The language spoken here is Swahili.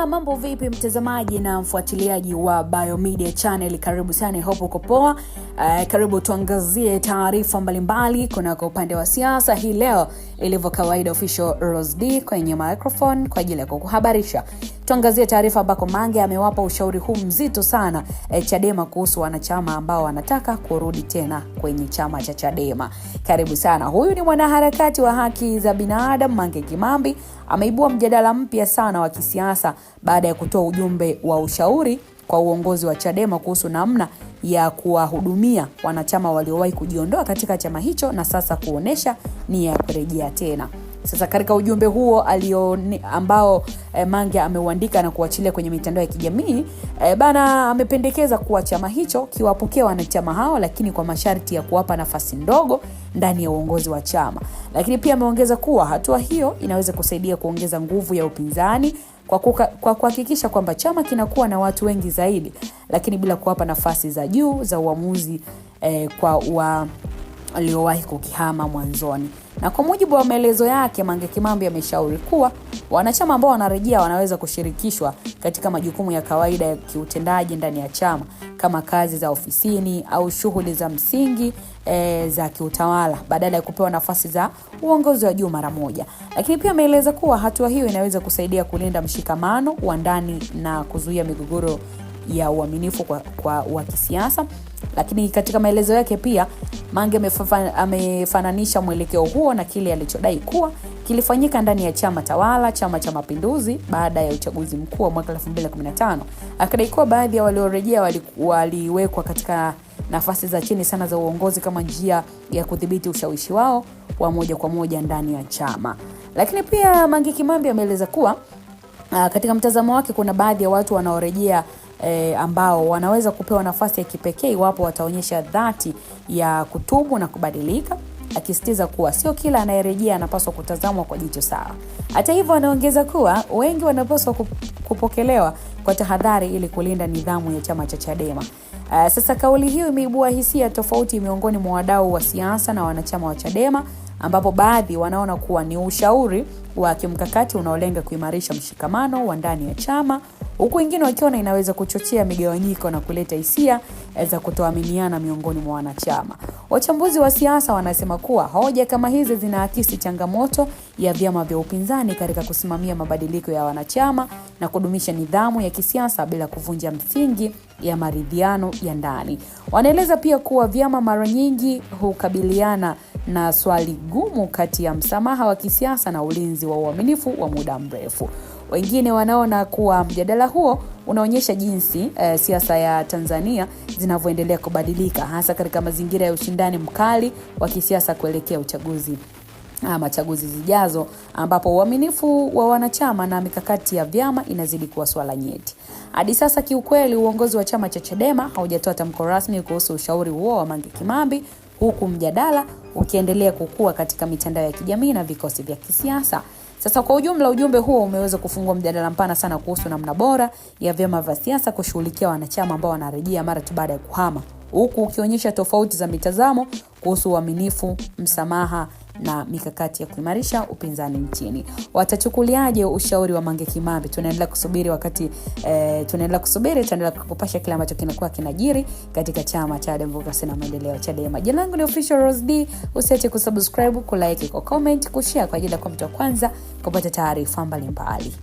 Bana, mambo vipi mtazamaji na mfuatiliaji wa Biomedia Channel? Karibu sana, hope uko poa. Karibu tuangazie taarifa mbalimbali kwa upande wa siasa hii leo. Ilivyo kawaida, official Rose D kwenye microphone kwa ajili ya kukuhabarisha. Tuangazie taarifa ambako Mange amewapa ushauri huu mzito sana Chadema kuhusu wanachama ambao wanataka kurudi tena kwenye chama cha Chadema. Karibu sana. Huyu ni mwanaharakati wa haki za binadamu Mange Kimambi. Ameibua mjadala mpya sana wa kisiasa baada ya kutoa ujumbe wa ushauri kwa uongozi wa Chadema kuhusu namna ya kuwahudumia wanachama waliowahi kujiondoa katika chama hicho na sasa kuonesha nia ya kurejea tena. Sasa katika ujumbe huo ambao Mange ameuandika na kuachilia kwenye mitandao ya kijamii, bana amependekeza kuwa chama hicho kiwapokea wanachama hao, lakini kwa masharti ya kuwapa nafasi ndogo ndani ya uongozi wa chama. Lakini pia ameongeza kuwa hatua hiyo inaweza kusaidia kuongeza nguvu ya upinzani kwa kuhakikisha kwamba chama kinakuwa na watu wengi zaidi, lakini bila kuwapa nafasi za juu za uamuzi kwa waliowahi kukihama mwanzoni. Na kwa mujibu wa maelezo yake, Mange Kimambi ameshauri kuwa wanachama ambao wanarejea wanaweza kushirikishwa katika majukumu ya kawaida ya kiutendaji ndani ya chama, kama kazi za ofisini au shughuli za msingi za kiutawala, badala ya kupewa nafasi za uongozi wa juu mara moja. Lakini pia ameeleza kuwa hatua hiyo inaweza kusaidia kulinda mshikamano wa ndani na kuzuia migogoro ya uaminifu wa kisiasa. Lakini katika maelezo yake pia Mange amefananisha mwelekeo huo na kile alichodai kuwa kilifanyika ndani ya chama tawala, Chama cha Mapinduzi, baada ya uchaguzi mkuu wa mwaka 2015. Akadai kuwa baadhi ya waliorejea waliwekwa katika nafasi za chini sana za uongozi kama njia ya kudhibiti ushawishi wao wa moja kwa moja ndani ya chama. Lakini pia Mange Kimambi ameeleza kuwa katika mtazamo wake kuna baadhi ya watu wanaorejea ambao wanaweza kupewa nafasi ya kipekee iwapo wataonyesha dhati ya kutubu na kubadilika, akisitiza kuwa sio kila anayerejea anapaswa kutazamwa kwa jicho sawa. Hata hivyo, anaongeza kuwa wengi wanapaswa kupokelewa kwa tahadhari ili kulinda nidhamu ya chama cha Chadema. Sasa kauli hiyo imeibua hisia tofauti miongoni mwa wadau wa siasa na wanachama wa Chadema, ambapo baadhi wanaona kuwa ni ushauri wa kimkakati unaolenga kuimarisha mshikamano wa ndani ya chama, huku wengine wakiona inaweza kuchochea migawanyiko na kuleta hisia za kutoaminiana miongoni mwa wanachama. Wachambuzi wa siasa wanasema kuwa hoja kama hizi zinaakisi changamoto ya vyama vya upinzani katika kusimamia mabadiliko ya wanachama na kudumisha nidhamu ya kisiasa bila kuvunja msingi ya maridhiano ya ndani. Wanaeleza pia kuwa vyama mara nyingi hukabiliana na swali gumu kati ya msamaha wa kisiasa na ulinzi wa uaminifu wa muda mrefu. Wengine wanaona kuwa mjadala huo unaonyesha jinsi siasa ya Tanzania zinavyoendelea kubadilika, hasa katika mazingira ya ushindani mkali wa kisiasa kuelekea chaguzi zijazo, ambapo uaminifu wa wanachama na mikakati ya vyama inazidi kuwa swala nyeti. Hadi sasa kiukweli, uongozi wa chama cha Chadema haujatoa tamko rasmi kuhusu ushauri huo wa Mange Kimambi, huku mjadala ukiendelea kukua katika mitandao ya kijamii na vikosi vya kisiasa. Sasa kwa ujumla, ujumbe huo umeweza kufungua mjadala mpana sana kuhusu namna bora ya vyama vya siasa kushughulikia wanachama ambao wanarejea mara tu baada ya kuhama, huku ukionyesha tofauti za mitazamo kuhusu uaminifu, msamaha na mikakati ya kuimarisha upinzani nchini. Watachukuliaje ushauri wa Mange Kimambi? Tunaendelea kusubiri kukupasha kile ambacho kinakuwa kinajiri katika chama cha Demokrasia na Maendeleo Chadema. Jina langu ni official Rose D. Usiache kusubscribe, kulike, comment, kushare kwa ajili ya kuwa mtu wa kwanza kupata taarifa mbalimbali.